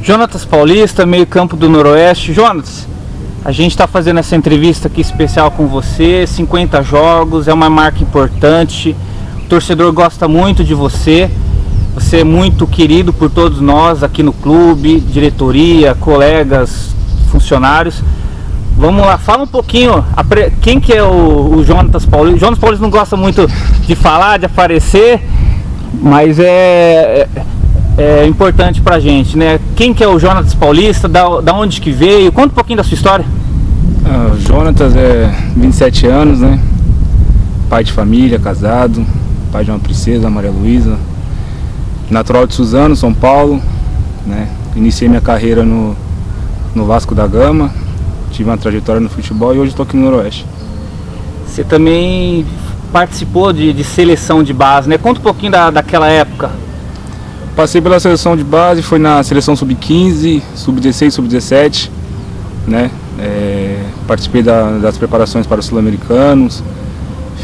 Jonatas Paulista, meio campo do Noroeste. Jonatas, a gente está fazendo essa entrevista aqui especial com você, 50 jogos, é uma marca importante, o torcedor gosta muito de você, você é muito querido por todos nós aqui no clube, diretoria, colegas, funcionários. Vamos lá, fala um pouquinho, quem que é o Jonatas Paulista? O Jonatas Paulista não gosta muito de falar, de aparecer, mas é importante pra gente, né? Quem que é o Jonatas Paulista, da onde que veio? Conta um pouquinho da sua história. O Jonatas 27 anos, né? Pai de família, casado, pai de uma princesa, Maria Luísa. Natural de Suzano, São Paulo, né? Iniciei minha carreira no Vasco da Gama, tive uma trajetória no futebol e hoje estou aqui no Noroeste. Você também participou de seleção de base, né? Conta um pouquinho daquela época. Passei pela seleção de base, foi na seleção sub-15, sub-16, sub-17, né? Participei das preparações para os sul-americanos,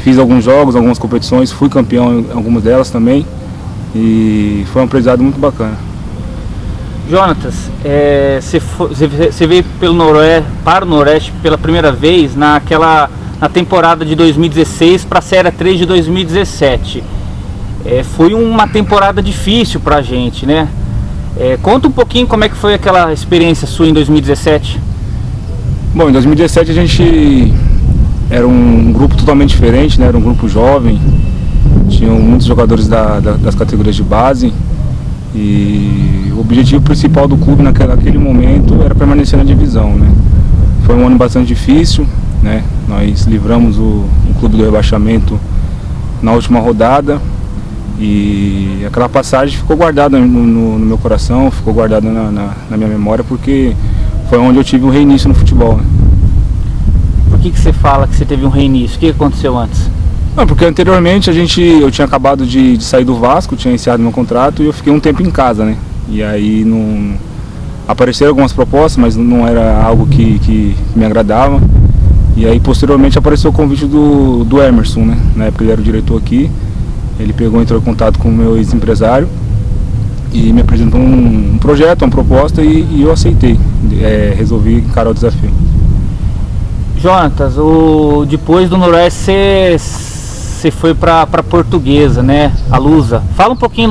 fiz alguns jogos, algumas competições, fui campeão em algumas delas também e foi um aprendizado muito bacana. Jonatas, você veio para o Noroeste pela primeira vez na temporada de 2016 para a Série 3 de 2017. Foi uma temporada difícil pra gente, né? Conta um pouquinho como é que foi aquela experiência sua em 2017. Bom, em 2017 a gente era um grupo totalmente diferente, né? Era um grupo jovem, tinham muitos jogadores das categorias de base e o objetivo principal do clube naquele momento era permanecer na divisão, né? Foi um ano bastante difícil, né? Nós livramos o clube do rebaixamento na última rodada. E aquela passagem ficou guardada no meu coração, ficou guardada na minha memória, porque foi onde eu tive um reinício no futebol, né? Por que você fala que você teve um reinício? O que aconteceu antes? Não, porque anteriormente eu tinha acabado de sair do Vasco, tinha iniciado meu contrato e eu fiquei um tempo em casa, né? E aí apareceram algumas propostas, mas não era algo que me agradava. E aí posteriormente apareceu o convite do Emerson, né? Na época ele era o diretor aqui. Ele entrou em contato com o meu ex-empresário e me apresentou um projeto, uma proposta e eu aceitei, resolvi encarar o desafio. Jonatas, depois do Noroeste você foi para Portuguesa, né? A Lusa. Fala um pouquinho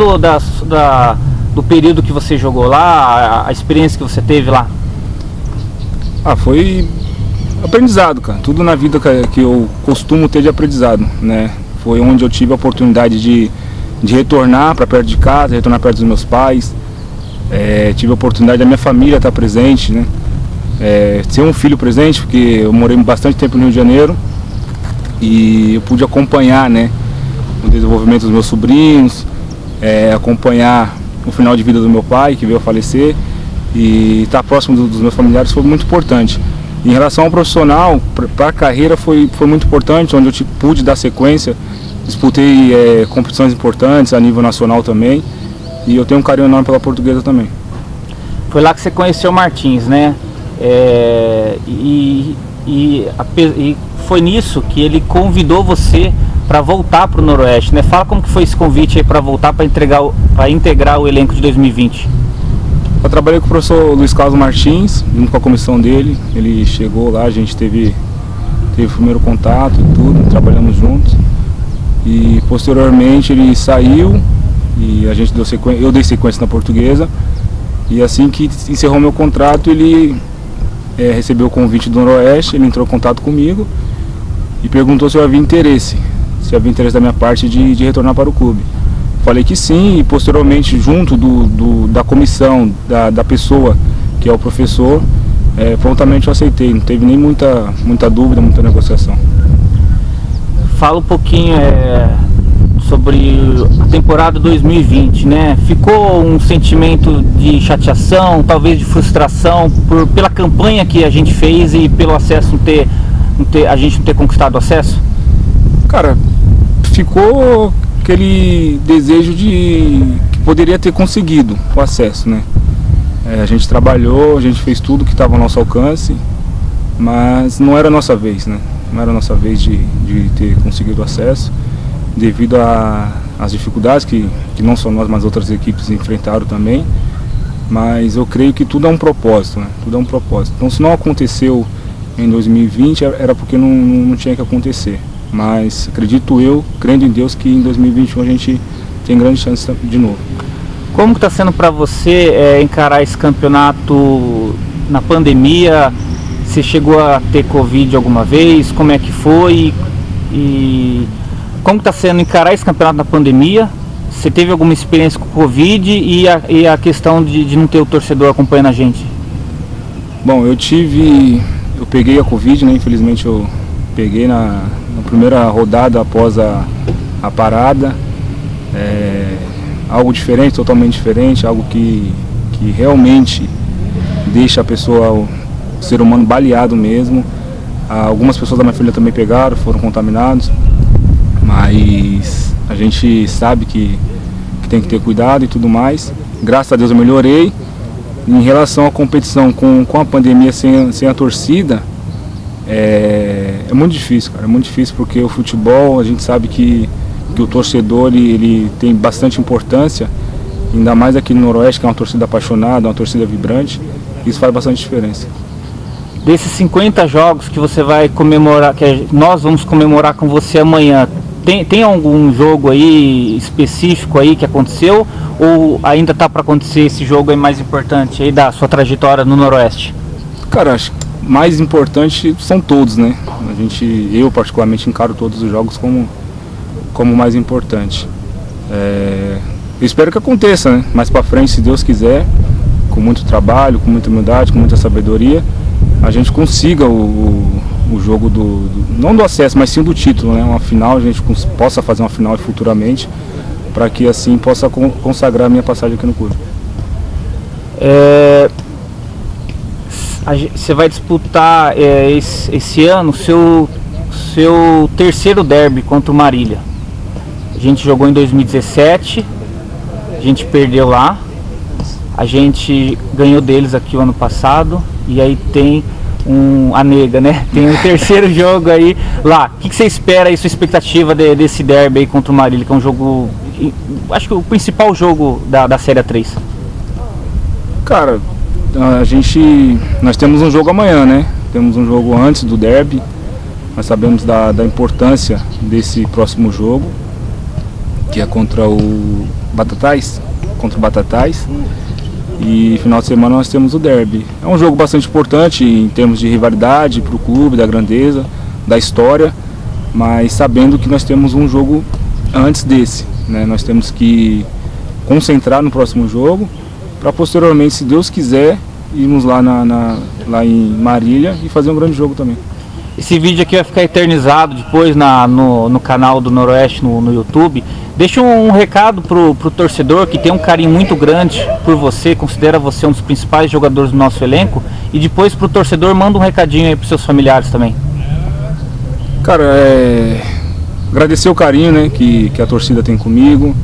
do período que você jogou lá, a experiência que você teve lá. Foi aprendizado, cara. Tudo na vida que eu costumo ter de aprendizado, né? Foi onde eu tive a oportunidade de retornar para perto de casa, retornar perto dos meus pais. Tive a oportunidade da minha família estar presente, né? Ser um filho presente, porque eu morei bastante tempo no Rio de Janeiro e eu pude acompanhar, né, o desenvolvimento dos meus sobrinhos, acompanhar o final de vida do meu pai, que veio a falecer, e estar próximo dos meus familiares foi muito importante. Em relação ao profissional, para a carreira foi muito importante, onde eu pude dar sequência, disputei competições importantes a nível nacional também, e eu tenho um carinho enorme pela Portuguesa também. Foi lá que você conheceu o Martins, né? E foi nisso que ele convidou você para voltar para o Noroeste, né? Fala como que foi esse convite aí para voltar, para integrar o elenco de 2020. Eu trabalhei com o professor Luiz Carlos Martins, junto com a comissão dele. Ele chegou lá, a gente teve o primeiro contato e tudo, trabalhamos juntos. E posteriormente ele saiu e a gente eu dei sequência na Portuguesa. E assim que encerrou meu contrato, ele recebeu o convite do Noroeste, ele entrou em contato comigo e perguntou se havia interesse da minha parte de retornar para o clube. Falei que sim, e posteriormente, junto da comissão, da pessoa que é o professor, prontamente eu aceitei, não teve nem muita dúvida, muita negociação. Fala um pouquinho sobre a temporada 2020, né? Ficou um sentimento de chateação, talvez de frustração pela campanha que a gente fez e pelo acesso a gente não ter conquistado acesso? Cara, ficou aquele desejo que poderia ter conseguido o acesso, né? A gente trabalhou, a gente fez tudo que estava ao nosso alcance, mas não era a nossa vez, né? Não era a nossa vez de ter conseguido o acesso, devido às dificuldades que não só nós, mas outras equipes enfrentaram também. Mas eu creio que tudo é um propósito, né? Tudo é um propósito. Então, se não aconteceu em 2020, era porque não tinha que acontecer. Mas acredito eu, crendo em Deus, que em 2021 a gente tem grande chance de novo. Como está sendo para você encarar esse campeonato na pandemia? Você chegou a ter Covid alguma vez? Como é que foi? E como está sendo encarar esse campeonato na pandemia? Você teve alguma experiência com Covid e a questão de não ter o torcedor acompanhando a gente? Bom, eu peguei a Covid, né? Infelizmente eu peguei na primeira rodada após a parada. Algo diferente, totalmente diferente, algo que realmente deixa a pessoa, o ser humano, baleado mesmo. Algumas pessoas da minha família também pegaram, foram contaminados, mas a gente sabe que tem que ter cuidado e tudo mais. Graças a Deus eu melhorei. Em relação à competição com a pandemia sem a torcida, é muito difícil, cara, é muito difícil, porque o futebol, a gente sabe que o torcedor ele tem bastante importância, ainda mais aqui no Noroeste, que é uma torcida apaixonada, uma torcida vibrante. Isso faz bastante diferença. Desses 50 jogos que você vai comemorar, nós vamos comemorar com você amanhã, tem algum jogo aí específico aí que aconteceu, ou ainda tá para acontecer esse jogo aí mais importante aí da sua trajetória no Noroeste? Cara, acho que mais importante são todos, né? Eu particularmente encaro todos os jogos como mais importante. Eu espero que aconteça, né? Mais para frente, se Deus quiser, com muito trabalho, com muita humildade, com muita sabedoria, a gente consiga o jogo não do acesso, mas sim do título, né? Uma final, a gente possa fazer uma final futuramente, para que assim possa consagrar a minha passagem aqui no clube. Você vai disputar esse ano seu terceiro derby contra o Marília. A gente jogou em 2017, a gente perdeu lá, a gente ganhou deles aqui o ano passado, e aí tem a nega, né? Tem o terceiro jogo aí lá. O que você espera aí, sua expectativa desse derby aí contra o Marília, que é um jogo, acho que o principal jogo da Série A3? Cara, nós temos um jogo amanhã, né? Temos um jogo antes do derby. Nós sabemos da importância desse próximo jogo, que é contra o Batatais. E final de semana nós temos o derby. É um jogo bastante importante em termos de rivalidade para o clube, da grandeza, da história, mas sabendo que nós temos um jogo antes desse, né? Nós temos que concentrar no próximo jogo, para posteriormente, se Deus quiser, irmos lá em Marília e fazer um grande jogo também. Esse vídeo aqui vai ficar eternizado depois no canal do Noroeste no YouTube. Deixa um recado pro torcedor que tem um carinho muito grande por você, considera você um dos principais jogadores do nosso elenco, e depois pro torcedor manda um recadinho aí pros seus familiares também. Cara, agradecer o carinho, né, que a torcida tem comigo,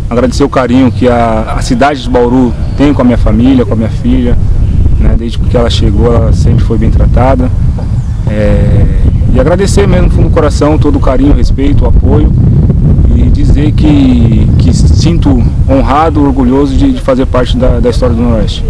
agradecer o carinho que a cidade de Bauru tem com a minha família, com a minha filha, né, desde que ela chegou ela sempre foi bem tratada. E agradecer mesmo no fundo do coração todo o carinho, o respeito, o apoio, e dizer que sinto honrado, orgulhoso de fazer parte da história do Noroeste.